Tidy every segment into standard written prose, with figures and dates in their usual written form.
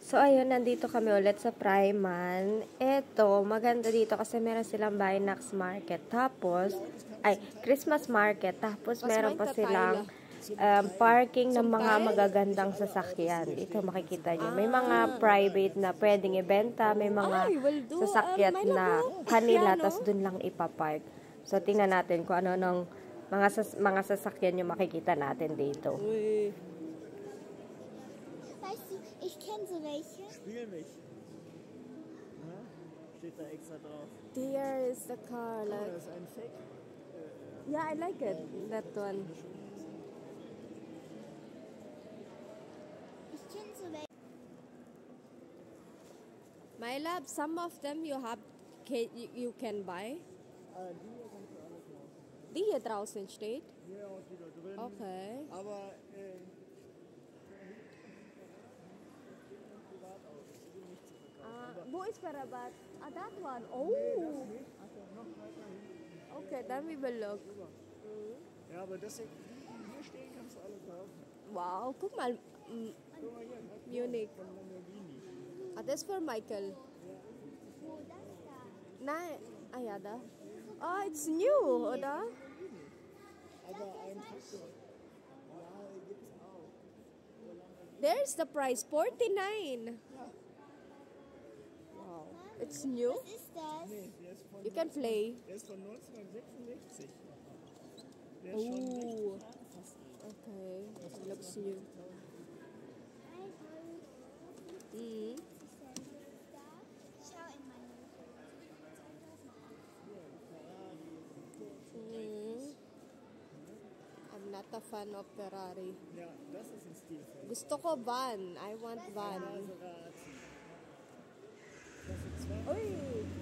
So, ayun, nandito kami ulit sa Priman. Eto, maganda dito kasi meron silang Binax Market. Tapos, Christmas Market. Tapos, meron pa silang parking ng mga magagandang sasakyan. Dito makikita nyo. May mga private na pwedeng ibenta. May mga sasakyan na kanila, tapos dun lang ipapark. So, tingnan natin kung ano ng mga sasakyan yung makikita natin dito. Ich kenne so welche. Spiel mich. Ja, steht da extra drauf. There is the car. Das ist ein Fake. Yeah, I like it. That one. Ich kenne so welche. My love, some of them you can buy. Die hier kannst du alles machen. Die hier draußen steht? Hier auch wieder drin. Okay. Aber Wo ist Farabat? That one. Oh. Okay, then we will look. ja, aber das hier stehen kannst du alle kaufen. Wow, guck mal. Guck mal hier, Munich. von Lamborghini. Das ist für Michael. Wo das da? Nein. Ja, da. Oh, it's new, oder? Aber ein Traktor. Ja, gibt's auch. There's the price, 49. Ja. Wow. It's new. Was ist das? Nee, der ist von, You can play. der ist von 1966. Der ist schon Oh. richtig fast. Okay, it looks new. Mm. Schau in meine. I'm not a fan of Ferrari. Ja, das ist ein Stilfeld. Gusto ko van. I want van. Maserati. Das sind zwei. Uy,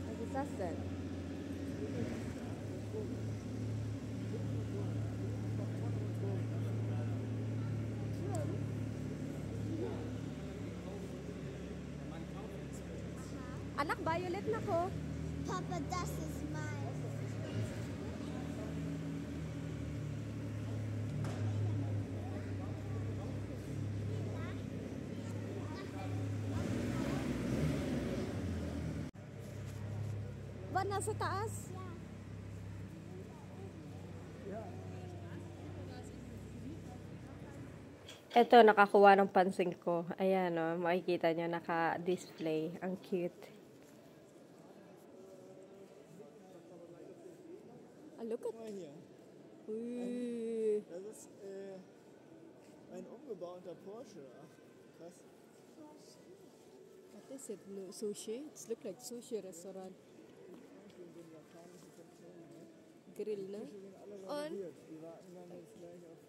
was ist das denn? Anak, violet na ko. Papa, das ist mein. Ba, nasa taas? Ito, nakakuha ng pansin ko. Ayan, o, makikita nyo, naka-display. Ang cute. Look at... Mal hier. Uy. Das ist ein umgebauter Porsche. Ach, krass. What is it? No, sushi? It looks like sushi restaurant. Grill, na? Die sind alle Und? renoviert. Die warten dann jetzt gleich auf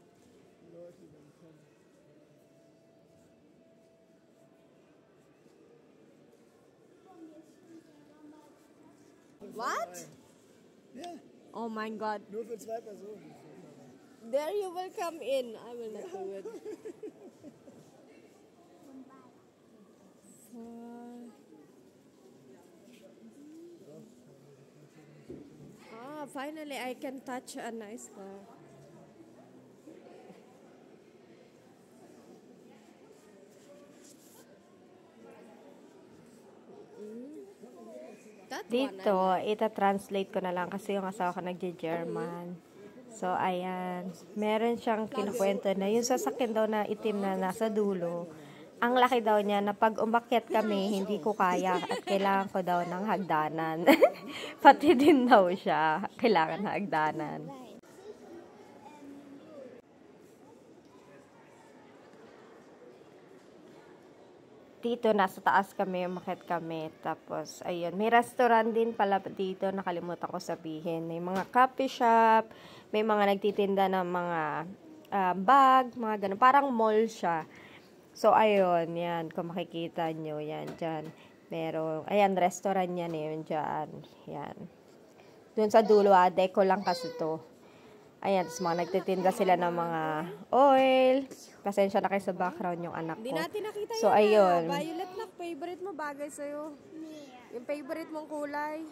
die Leute, die dann kommen. What? Ja, Oh my God. nur für zwei Personen. There you will come in. I will not do it. Finally I can touch a nice car. Dito, ita-translate ko na lang kasi yung asawa ko nagje-German. So, ayan. Meron siyang kinukwento na yung sasakyan daw na itim na nasa dulo. Ang laki daw niya na pag umakyat kami, hindi ko kaya at kailangan ko daw ng hagdanan. Pati din daw siya, kailangan ng hagdanan. Dito, nasa taas kami, umakyat kami. Tapos, ayun, may restaurant din pala dito, nakalimutan ko sabihin. May mga coffee shop, may mga nagtitinda ng mga bag, mga ganun. Parang mall siya. So, ayun, yan, kung makikita nyo, yan, dyan. Meron, ayan, restaurant yan, yun, dyan. Yan. Doon sa dulo, deco lang kasi to. Ayan, tapos mga nagtitinda sila ng mga oil. Pasensya na kayo sa background yung anak ko. Hindi natin nakita So, yun. ayun. Violet na, favorite mo bagay sa'yo. Yung favorite mong kulay.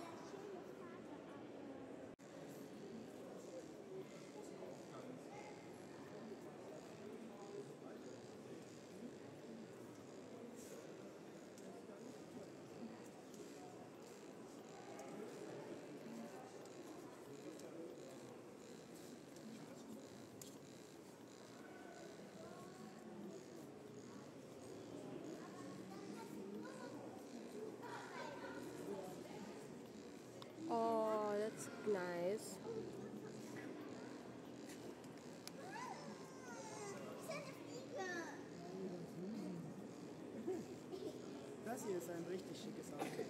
ist ein richtig schickes Auto.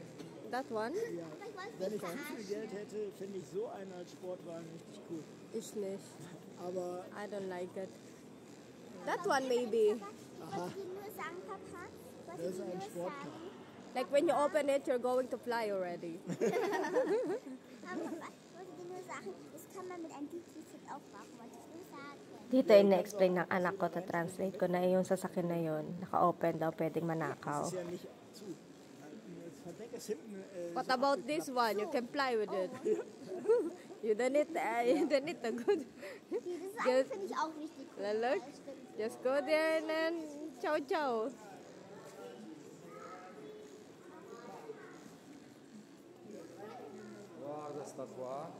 That one? Ja. Wenn ich zu viel Geld hätte, finde ich so einen als Sportwagen richtig cool. Ich nicht. Aber I don't like it. That one maybe. Was wir nur sagen, Papa? Was das ist wir ein nur Sportcar. sagen? Like when you open it, you're going to fly already. Aber was wir nur sagen, das kann man mit einem Duplicate aufmachen, wollte ich nur sagen. Dito ina-explain ng anak ko, translate ko na yung sasakyan na yun, naka-open daw, pwedeng manakaw. Das ist ja nicht zu. Das Verdeck ist hinten. What about this one? You can fly with it. You don't need a good. Dieses eine finde ich auch richtig cool. Look, just go there and then ciao ciao. Guarda sta qua.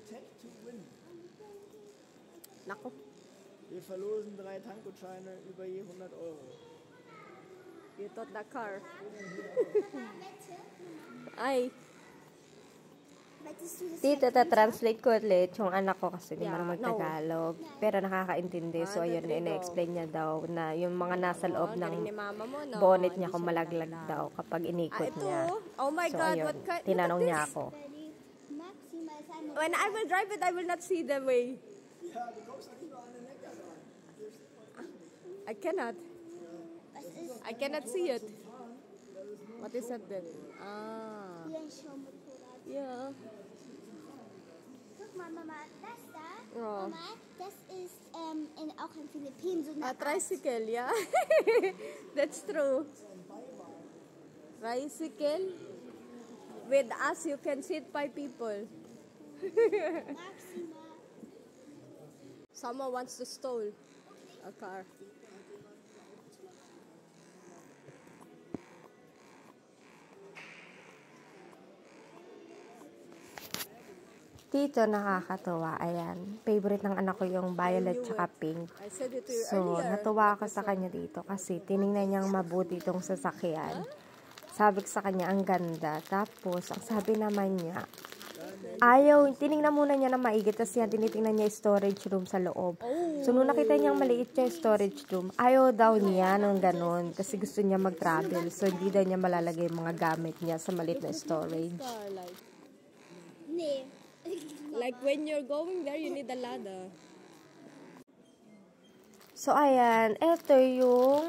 Tech to win. Nako. Wir verlosen 3 Tankgutscheine über je 100 Euro. You thought the car. Wette, Ay, wettest du das Dito, translate ko ulit yung anak ko kasi hindi Yeah, marunong no. Tagalog. Pero nakakaintindi. So, ayun, ina-explain niya daw na yung mga nasa loob galing ni ng mama mo, no? bonnet niya Hindi kung siya malaglag naglalak. daw kapag inikot ito? niya. Oh my So, God, ayun, what kind? tinanong look niya at this. ako. maximal sein muss? When I will drive it, I will not see the way. Ja, du kommst doch nicht mal an den Neckar ran. I cannot. Was ist I cannot see it. What is that then? Ah. hier ein Showmotorrad? Yeah. Guck mal, Mama, das da. Oh. Mama, das ist auch in Philippinen so eine A Art. tricycle, yeah. That's true. Tricycle. With us, you can sit 5 people. Maximal. Someone wants to steal a car. Dito, nakakatuwa. Ayan. Favorite ng anak ko yung violet tsaka pink. I said it to you So, earlier. natuwa ako sa kanya dito kasi tiningnan niyang mabuti itong sasakyan. Sabi ko sa kanya, ang ganda. Tapos, ang sabi naman niya, ayaw, tiningnan muna niya na maigit. Tapos yan, tinitingnan niya yung storage room sa loob. So, nung nakita niyang maliit yung storage room, ayaw daw niya ng ganun. Kasi gusto niya mag-travel. So, hindi daw niya malalagay yung mga gamit niya sa maliit na storage. Car, like, Nee. like when you're going there, you need a ladder. So, ayan. Ito yung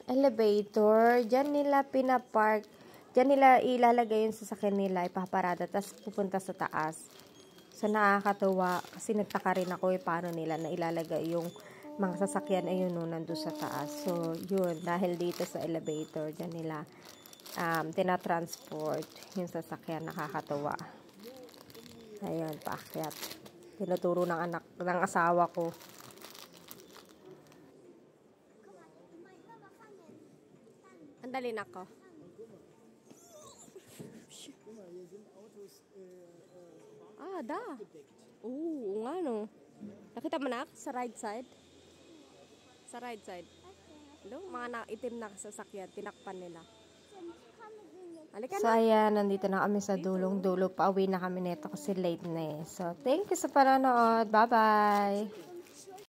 elevator. Diyan nila pinapark. Diyan nila ilalagay yung sasakyan nila, ipaparada, tapos pupunta sa taas. So, nakakatuwa. Kasi nagtaka rin ako paano nila na ilalagay yung mga sasakyan ayun no, nandun sa taas. So, yun. Dahil dito sa elevator, diyan nila tinatransport yung sasakyan. Nakakatuwa. Ayun, paakyat. Tinuturo ng asawa ko. Andali na ko. Da. Oo, nga no. Nakita mo na sa right side? Sa right side. No, mga itim na sasakyan, tinakpan nila. Halika So, na. ayan, nandito na kami sa dulong-dulo. Pauwi na kami nito kasi late na eh. So, thank you sa panonood. Bye-bye!